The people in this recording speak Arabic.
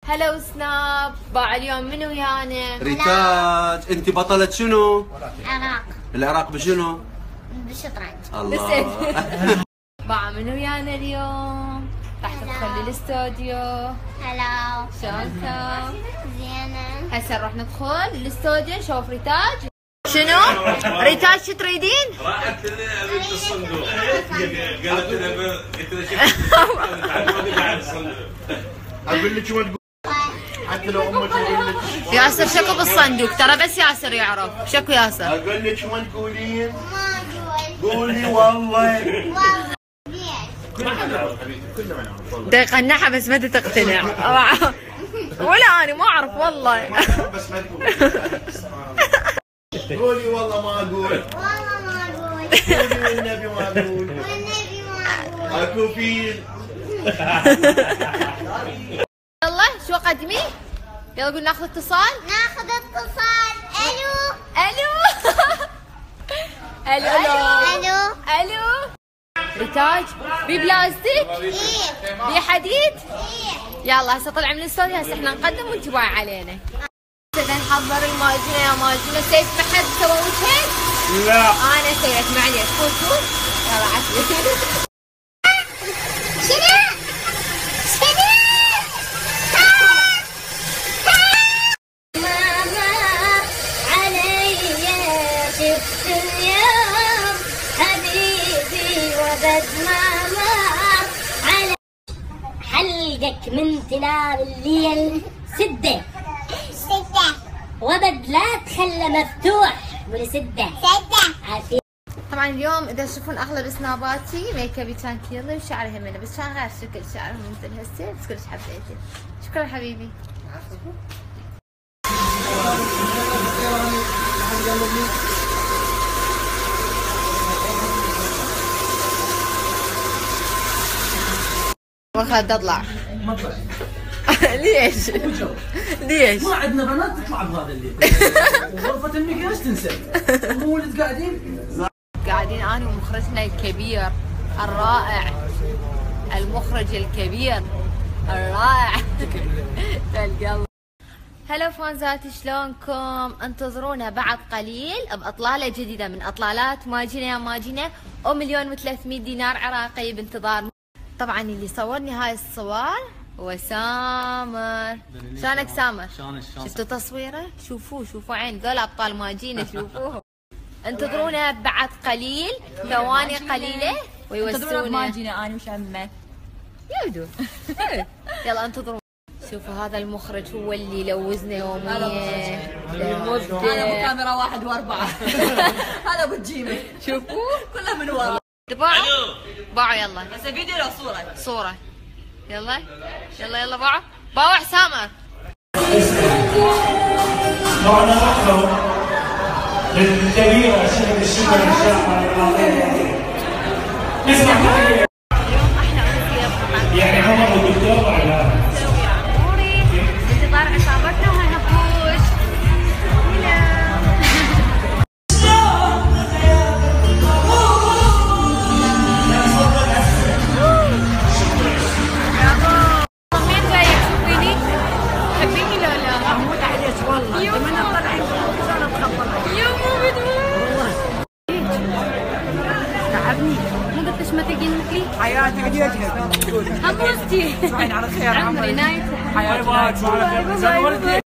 هلا وسناب. باع اليوم منو ويانا؟ ريتاج. انت بطلة شنو؟ العراق. العراق بشنو؟ بالشطرنج. الله. باع منو ويانا اليوم؟ راح تدخل الاستوديو. هلا. شلونكم؟ زينة. هسه نروح ندخل الاستوديو نشوف ريتاج. شنو؟ ريتاج شو تريدين؟ راحت ابي الصندوق. قالت لنا قلت لها قاعد الصندوق. اقول لك ما تقول حتى لو امك تقول لك. ياسر شكو بالصندوق، ترى بس ياسر يعرف. شكو ياسر؟ اقول لك ما تقولين. ما اقول. قولي والله. والله. يقنعها بس ما تقتنع. ولا انا ما اعرف والله. بس ما تقول. قولي والله ما اقول. والله ما اقول. قولي والنبي ما اقول. والنبي ما اقول. اكو فيل. يلا شو قدمي؟ يلا قول ناخذ اتصال. ناخذ اتصال. الو. الو. الو الو. الو. ريتاج ببلاستيك؟ ايه. بحديد؟ ايه. يلا هسه طلع من الاستوديو، هسه احنا نقدم وانت بايع علينا. هسه نحضر الماجنه يا ماجنه. سيف محد سوى وجهك؟ لا. انا سويت معليش. فوتوا يلا عسلي. شنو؟ شنو؟ ماما علي شفت اليوم حبيبي وبد ماما على حلقك من تلال الليل سدة وبد لا تخلى مفتوح ولسدة عارفين. طبعا اليوم اذا تشوفون اغلب سناباتي ميك ابي كان كيرلي وشعري همينه، بس كان غير شكل شعري مثل هسه، بس كلش حبيته. شكرا حبيبي. وخد اطلع. ما طلع. ليش؟ ليش؟ ما عندنا بنات تطلع بهذا الليل. وغرفة المكياج تنسد. مو ولد قاعدين انا ومخرجنا الكبير الرائع، المخرج الكبير الرائع. القلب. هلا فانزاتي شلونكم؟ انتظرونا بعد قليل باطلاله جديده من اطلالات ماجنه يا ماجنه، و1,300,000 دينار عراقي بانتظار. طبعا اللي صورني هاي الصور هو سامر. شلونك سامر؟ شفتوا تصويره؟ شوفوا عين ذولا ابطال ماجنه، شوفوه. انتظرونا بعد قليل، ثواني قليله ويوسونا. ماجنه انا وشمك يبدو. يلا انتظروا. شوفوا هذا المخرج هو اللي لوزنا يوميا. المبدع. انا ابو كاميرا 1 و4. هذا ابو الجيمي. شوفوا كله من ورا. باعوا يلا. هسه فيديو لو صوره؟ صوره. يلا يلا باعوا سامر. معنا نحن للكبيرة شبه الشبه الشاعر العظيم. نسمع اليوم احلى امسيه طبعا. يعني عمر الدكتور على نسوي عموري انتظار عصابتنا وهنبوش. مين جاي تشوفيني؟ تحبيني لو لا؟ اموت عليك والله. من طلعي شلون تخبري؟ يا مو بدون. تعبني. مو قلت ليش ما تجين مثلي؟ حياتي عليك. هموستي. تصبحين على خير عمري نايت. حياتي.